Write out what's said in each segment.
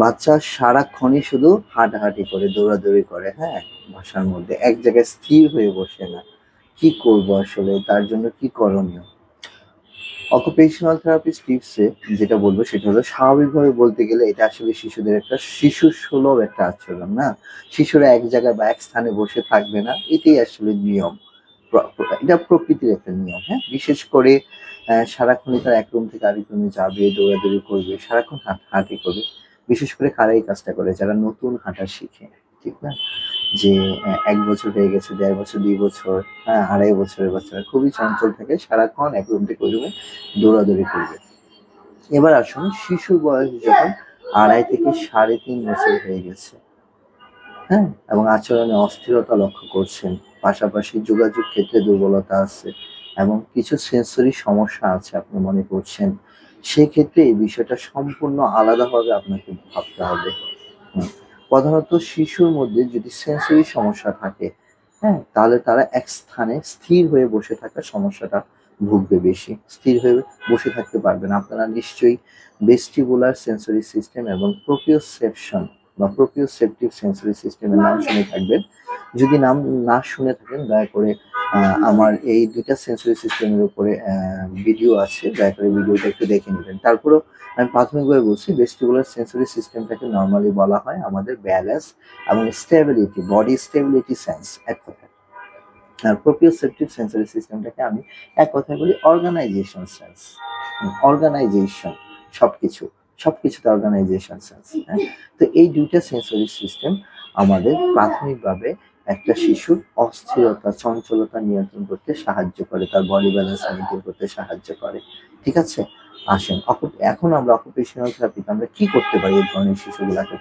বাচ্চা সারাক্ষণই শুধু হাঁটাহাঁটি করে, দৌড়াদৌড়ি করে, হ্যাঁ, বাসার মধ্যে এক জায়গায় স্থির হয়ে বসে না। কি করবো আসলে? তার জন্য কি করণীয়? অকুপেশনাল থেরাপিস্ট টিপসে যেটা বলবো সেটা হলো, স্বাভাবিকভাবে বলতে গেলে এটা আসলে শিশুদের একটা শিশু সুলভ একটা আচরণ না। শিশুরা এক জায়গায় বা এক স্থানে বসে থাকবে না, এটাই আসলে নিয়ম। এটা প্রকৃতির একটা নিয়ম, হ্যাঁ। বিশেষ করে সারাক্ষণই তারা এক রুম থেকে আরেক রুমে যাবে, দৌড়াদৌড়ি করবে, সারাক্ষণ হাঁটাহাঁটি করবে। বিশেষ করে কারা এই কাজটা করে? যারা নতুন হাঁটা শিখে, ঠিক না? যে ১ বছর হয়ে গেছে, ১.৫ বছর, ২ বছর, হ্যাঁ, ২.৫ বছরের বাচ্চারা খুবই চঞ্চল থাকে। সারাক্ষণ এক রুম থেকে ওই রুমে দৌড়াদৌড়ি করবে। এবার আসুন, শিশুর বয়স যখন ২.৫ থেকে ৩.৫ বছর হয়ে গেছে, হ্যাঁ? এবং আচরণে অস্থিরতা লক্ষ্য করছেন। পাশাপাশি যোগাযোগ ক্ষেত্রে দুর্বলতা আছে এবং কিছু সেন্সরি সমস্যা আছে আপনি মনে করছেন। সেক্ষেত্রে এই বিষয়টা সম্পূর্ণ আলাদাভাবে আপনাকে ভাবতে হবে। হুম। প্রধানত শিশুর মধ্যে যদি সেন্সরি সমস্যা থাকে, হ্যাঁ, তাহলে তারা এক স্থানে স্থির হয়ে বসে থাকার সমস্যাটা ভুগবে বেশি। স্থির হয়ে বসে থাকতে পারবে না। আপনারা নিশ্চয়ই ভেস্টিবুলার সেন্সরি সিস্টেম এবং প্রোপ্রিওসেপশন বা প্রোপ্রিওসেপটিভ সেন্সরি সিস্টেমের নাম শুনে থাকবেন। যদি নাম না শুনে থাকেন, দয়া করে আমার এই ২ টা সেন্সরি সিস্টেমের উপরে ভিডিও আছে। দয়া করে ভিডিওটা একটু দেখে নিবেন। তারপরেও আমি প্রাথমিকভাবে বলছি, ভেস্টিবুলার সেন্সরি সিস্টেমটাকে নরমালি বলা হয় আমাদের ব্যালেন্স এবং স্টেবিলিটি, বডি স্টেবিলিটি সেন্স এক কথায়। আর প্রোপ্রিওসেপটিভ সেন্সরি সিস্টেমটাকে আমি এক কথায় বলি অর্গানাইজেশন সেন্স। অর্গানাইজেশন, সবকিছু, সবকিছুতে অর্গানাইজেশন সেন্স, হ্যাঁ? তো এই ২ টা সেন্সরি সিস্টেম আমাদের প্রাথমিকভাবে একটা শিশুর অস্থিরতা, চঞ্চলতা নিয়ন্ত্রণ করতে সাহায্য করে, তার বডি ব্যালেন্স মেইনটেইন করতে সাহায্য করে। ঠিক আছে? আসেন, এখন আমরা অকুপেশনাল থেরাপিতে আমরা কি করতে পারি এই ধরনের শিশুগুলাকে?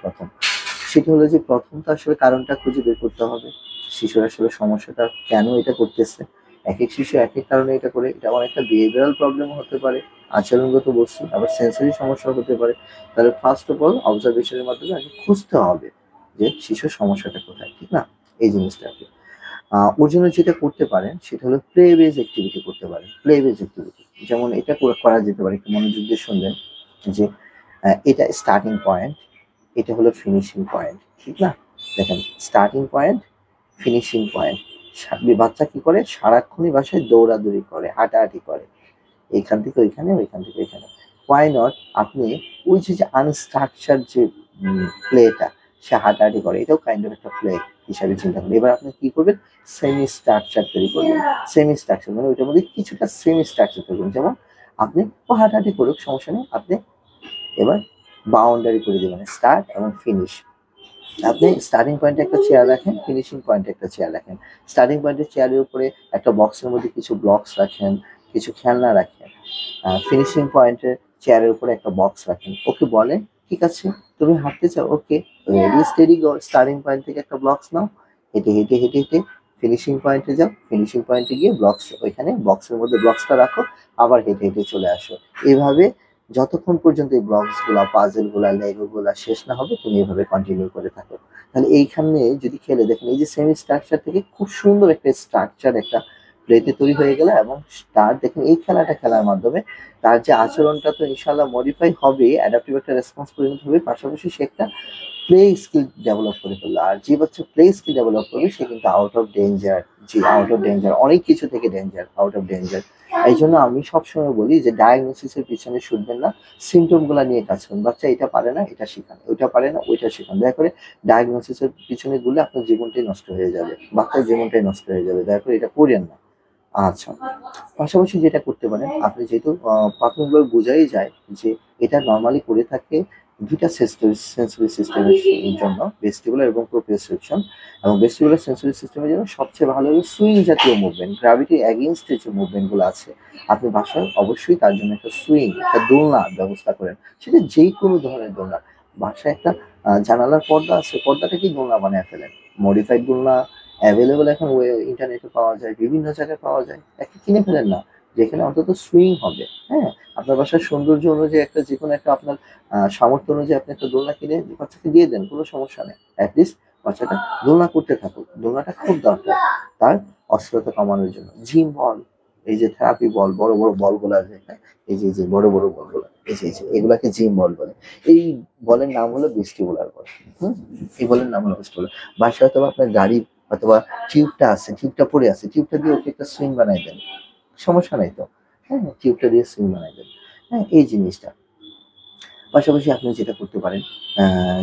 সেটা হলো যে প্রথম তো আসলে কারণটা খুঁজে বের করতে হবে। শিশুর আসলে সমস্যাটা কেন এটা করতেছে? একেক শিশু একেক কারণে এটা করে। এটা অনেকটা বিহেভিয়ারাল প্রবলেমও হতে পারে, আচরণগত বস্তু, আবার সেন্সরি সমস্যাও হতে পারে। তাহলে ফার্স্ট অফ অল অবজারভেশনের মাধ্যমে আগে খুঁজতে হবে যে শিশুর সমস্যাটা কোথায়, ঠিক না? এই জিনিসটাকে। ওর জন্য যেটা করতে পারেন সেটা হলো প্লে বেজ এক্টিভিটি করতে পারেন। Play base activity. যেমন এটা করা যেতে পারে, একটু মনোযোগ দিয়ে শুনবেন যে এটা স্টার্টিং পয়েন্ট, এটা হলো ফিনিশিং পয়েন্ট, ঠিক না? দেখেন, স্টার্টিং পয়েন্ট, ফিনিশিং পয়েন্ট। বাচ্চা কি করে? সারাক্ষণই বাসায় দৌড়াদৌড়ি করে, হাঁটাহাঁটি করে, এইখান থেকে ওইখানে, ওইখান থেকে ওইখানে। হোয়াই নট আপনি ওই যে আনস্ট্রাকচার যে প্লেটা, সে হাঁটাহাঁটি করে, এটাও কাইন্ড অফ একটা প্লে হিসাবে চিন্তা করুন। এবার আপনি কি করবেন? সেমি স্ট্রাকচার তৈরি করবেন। সেমি স্ট্রাকচার মানে ওইটার মধ্যে কিছুটা সেমি স্ট্রাকচার তৈরি করবেন। যেমন আপনি হাঁটাহাঁটি করুক, সমস্যা নেই, আপনি এবার বাউন্ডারি করে দিবেন, স্টার্ট এবং ফিনিশ। আপনি স্টার্টিং পয়েন্টে একটা চেয়ার রাখেন, ফিনিশিং পয়েন্টে একটা চেয়ার রাখেন। স্টার্টিং পয়েন্টের চেয়ারের উপরে একটা বক্সের মধ্যে কিছু ব্লকস রাখেন, কিছু খেলনা রাখেন। ফিনিশিং পয়েন্টের চেয়ারের উপরে একটা বক্স রাখেন। ওকে বলেন, ঠিক আছে, তুমি হাঁটতে চাও, okay, ready steady go. Starting point থেকে একটা ব্লকস নাও, হেঁটে হেঁটে হেঁটে হেঁটে ফিনিশিং পয়েন্টে যাও। ফিনিশিং পয়েন্টে গিয়ে ব্লকস, ওইখানে বক্সের মধ্যে ব্লকসটা রাখো, আবার হেঁটে হেঁটে চলে আসো। এভাবে যতক্ষণ পর্যন্ত এই ব্লকস গুলা, পাজেল গুলা, লেগো গুলা শেষ না হবে, তুমি এভাবে কন্টিনিউ করে থাকো। তাহলে এইখানে যদি খেলে দেখেন, এই যে সেমি স্ট্রাকচার থেকে খুব সুন্দর একটা স্ট্রাকচার একটা প্লেতে তৈরি হয়ে গেল, এবং তার দেখেন এই খেলাটা খেলার মাধ্যমে তার যে আচরণটা তো ইনশাল্লাহ মডিফাই হবে, অ্যাডাপটিভ একটা রেসপন্স পরিণত হবে, পাশাপাশি সে একটা প্লে স্কিল ডেভেলপ করে ফেললো। আর যে বাচ্চা প্লে স্কিল ডেভেলপ করবে সে কিন্তু out of danger. G, out of danger, অনেক কিছু থেকে ডেঞ্জার, আউট অফ ডেঞ্জার। এই জন্য আমি সবসময় বলি যে ডায়াগনোসিসের পিছনে ছুটবেন না, সিমটম গুলা নিয়ে কাজ করুন। বাচ্চা এটা পারে না, এটা শেখান, ওইটা পারে না, ওইটা শেখান। দয়া করে ডায়াগনোসিসের পিছনে ঘুরলে আপনার জীবনটাই নষ্ট হয়ে যাবে, বাচ্চার জীবনটাই নষ্ট হয়ে যাবে। দয়া করে এটা করিয়েন না। আচ্ছা, পাশাপাশি যেটা করতে পারেন, আপনি যেহেতু প্রাথমিকভাবে বোঝাই যায় যে এটা নরমালি করে থাকে ২ টা সেন্সরি সিস্টেমের জন্য, ভেস্টিবুলার এবং প্রোপ্রিওসেপশন। এবং ভেস্টিবুলার সেন্সরি সিস্টেমের জন্য সবচেয়ে ভালো হলো সুইং জাতীয় মুভমেন্ট, গ্র্যাভিটি এগেইনস্ট যে মুভমেন্টগুলো আছে। আপনি বাসায় অবশ্যই তার জন্য একটা সুইং, একটা দোলনার ব্যবস্থা করেন। সেটা যেই কোনো ধরনের দোলনা। বাসায় একটা জানালার পর্দা আছে, পর্দাটাকেই দোলনা বানায় ফেলেন। মডিফাইড দোলনা অ্যাভেলেবল এখন ইন্টারনেটে পাওয়া যায়, বিভিন্ন জায়গায় পাওয়া যায়। একটা কিনে ফেলেন না, যেখানে অন্তত সুইং হবে, হ্যাঁ? আপনার বাসার সৌন্দর্য অনুযায়ী একটা যেকোনো একটা আপনার সামর্থ্য অনুযায়ী আপনি একটা দোলনা কিনে বাচ্চাকে দিয়ে দেন, কোনো সমস্যা নেই। অ্যাটলিস্ট বাচ্চাটা দোলনা করতে থাকুক। দোলনাটা খুব দরকার তার অস্থিরতা কমানোর জন্য। জিম বল, এই যে থেরাপি বল, বড় বড় বলগুলো আছে, হ্যাঁ, এই যে বড় বড় বলগুলো, এই যে এগুলাকে জিম বল বলে। এই বলের নাম হলো ভেস্টিবুলার বল। হুম, এই বলের নাম হলো ভেস্টিবুলার। বাসায় হয়তো আপনার গাড়ি অথবা টিউবটা আছে, টিউবটা পড়ে আছে, টিউবটা দিয়ে ওকে একটা সুইং বানাই দেন, সমস্যা নাই তো। হ্যাঁ, টিউবটা দিয়ে সুইং বানাই দেন। হ্যাঁ, এই জিনিসটা। পাশাপাশি আপনি যেটা করতে পারেন,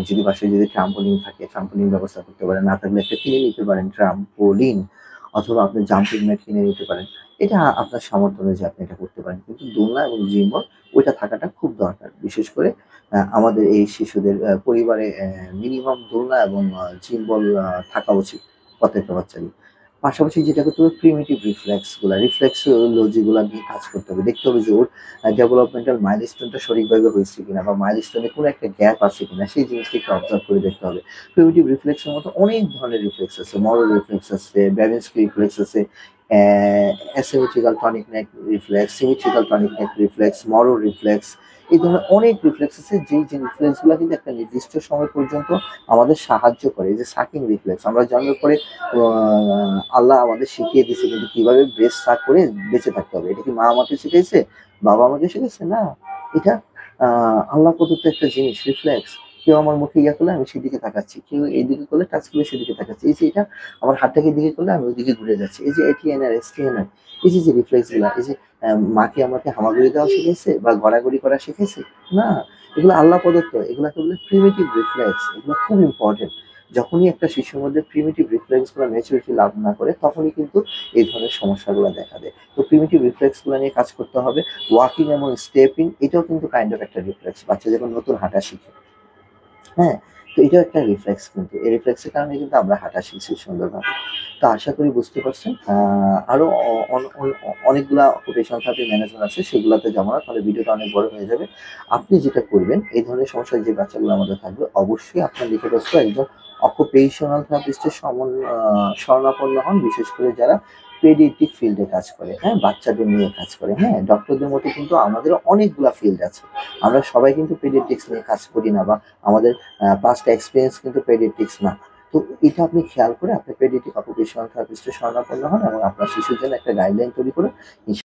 যদি বাসায় যদি ট্রাম্পোলিন থাকে, ট্রাম্পোলিন ব্যবস্থা করতে পারেন। না থাকলে একটা কিনে নিতে পারেন ট্রাম্পোলিন, অথবা আপনি জাম্পিং ম্যাট কিনে নিতে পারেন। এটা আপনার সামর্থ্য অনুযায়ী আপনি এটা করতে পারেন। কিন্তু দোলনা এবং জিম বল ওইটা থাকাটা খুব দরকার। বিশেষ করে আমাদের এই শিশুদের পরিবারে মিনিমাম দোলনা এবং জিম বল থাকা উচিত প্রত্যেকটা বাচ্চারই। পাশাপাশি যেটা করতে হবে, প্রিমিটিভ রিফ্লেক্সোলজি গুলা নিয়ে কাজ করতে হবে। দেখতে হবে যে ওর ডেভেলপমেন্টাল মাইলস্টোনটা সঠিকভাবে হয়েছে কিনা, বা মাইলস্টোনে কোনো একটা গ্যাপ আছে কিনা, সেই জিনিসটা একটু অবজার্ভ করে দেখতে হবে। প্রিমিটিভ রিফ্লেক্সের মতো অনেক ধরনের রিফ্লেক্স আছে। মরো রিফ্লেক্স আছে, ব্যালেন্সকি রিফ্লেক্স আছে, অ্যাসিমেট্রিক্যাল টনিক নেক রিফ্লেক্স, সিমেট্রিক্যাল টনিক নেক রিফ্লেক্স, মরো রিফ্লেক্স। এই ধরনের অনেক রিফ্লেক্স আছে, যে রিফ্লেক্স গুলা কিন্তু একটা নির্দিষ্ট সময় পর্যন্ত আমাদের সাহায্য করে। এই যে সাকিং রিফ্লেক্স, আমরা জন্মের পরে আল্লাহ আমাদের শিখিয়ে দিয়েছে কিন্তু কিভাবে ব্রেস্ট সাক করে বেঁচে থাকতে হবে। এটা কি মা আমাকে শিখাইছে, বাবা আমাকে শিখাইছে? না, এটা আল্লাহ প্রদত্ত একটা জিনিস, রিফ্লেক্স। কেউ আমার মুখে ইয়া করলে আমি সেদিকে তাকাচ্ছি, কেউ এইদিকে করলে টাচ করলে সেদিকে তাকাচ্ছি। এই যে এটা আমার হাতটাকে এদিকে করলে আমি ওইদিকে ঘুরে যাচ্ছি। এই যে এটিএনআর, এসটিএনআর, এই যে রিফ্লেক্স গুলা, এই যে মাকে আমাকে হামাগুড়ি দেওয়া শিখেছে বা গড়াগড়ি করা শিখেছে? না, এগুলো আল্লাহ প্রদত্ত। এগুলাকে বলে প্রিমিটিভ রিফ্লেক্স। এগুলো খুব ইম্পর্টেন্ট। যখনই একটা শিশুর মধ্যে প্রিমিটিভ রিফ্লেক্স গুলো ম্যাচুরিটি লাভ না করে, তখনই কিন্তু এই ধরনের সমস্যাগুলো দেখা দেয়। তো প্রিমিটিভ রিফ্লেক্স গুলো নিয়ে কাজ করতে হবে। ওয়াকিং এবং স্টেপিং, এটাও কিন্তু কাইন্ড অফ একটা রিফ্লেক্স। বাচ্চা যখন নতুন হাঁটা শিখে, হ্যাঁ, তো এটাও একটা রিফ্লেক্স, কিন্তু এই রিফ্লেক্সের কারণে কিন্তু আমরা হাঁটা শিখছি সুন্দরভাবে। তো আশা করি বুঝতে পারছেন। আরো অনেকগুলা অকুপেশনাল থেরাপি ম্যানেজমেন্ট আছে, সেগুলোতে যাবো না, তাহলে ভিডিওটা অনেক বড় হয়ে যাবে। আপনি যেটা করবেন, এই ধরনের সমস্যা যে বাচ্চাগুলো আমাদের থাকবে, অবশ্যই আপনার নিকটস্থ একজন অকুপেশনাল থেরাপিস্টের শরণাপন্ন হন। বিশেষ করে যারা পেডিয়াট্রিক ফিল্ডে কাজ করে, হ্যাঁ, বাচ্চাদের নিয়ে কাজ করে। হ্যাঁ, ডক্টরদের মতো কিন্তু আমাদেরও অনেকগুলা ফিল্ড আছে। আমরা সবাই কিন্তু পেডিয়াট্রিক্স নিয়ে কাজ করি না, বা আমাদের পাস্ট এক্সপেরিয়েন্স কিন্তু পেডিয়াট্রিক্স না। তো এটা আপনি খেয়াল করে আপনি পেডিয়াট্রিক অকুপেশনাল থেরাপিস্টের শরণাপন্ন হন এবং আপনার শিশুর জন্য একটা গাইডলাইন তৈরি করে